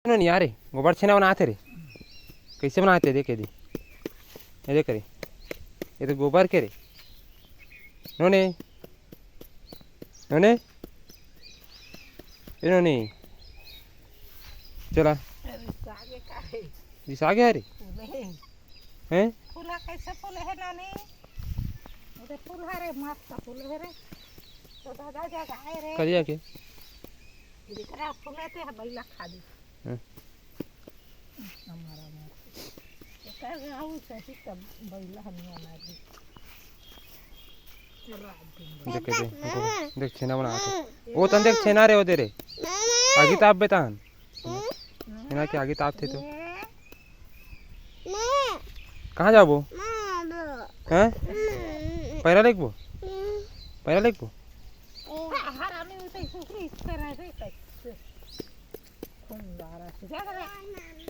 नहीं यार गोबर छेना बनाते रे कैसे बनाते देखे दी ये देख रे ये तो गोबर के रे नोने नोने नोने चला दिशा गया रे हैं फूला कैसे फूले है नानी उधर फूल है रे मस्त फूल है रे तो दादा जगह है रे करिया के दिख रहा फूले ते बैला खा दी हैं हमारा में तो कर गाँव से ही तब बैला हनिया मार दी देख देख छेना बनाते वो तन देख छेना रे वो तेरे आगे ताप बेतान छेना के आगे ताप थे तो कहाँ जाबो हैं पैरा लेकबो पैरा लेकबो हरामी उसे सुखरी इस तरह से कैसे खून दारा से जा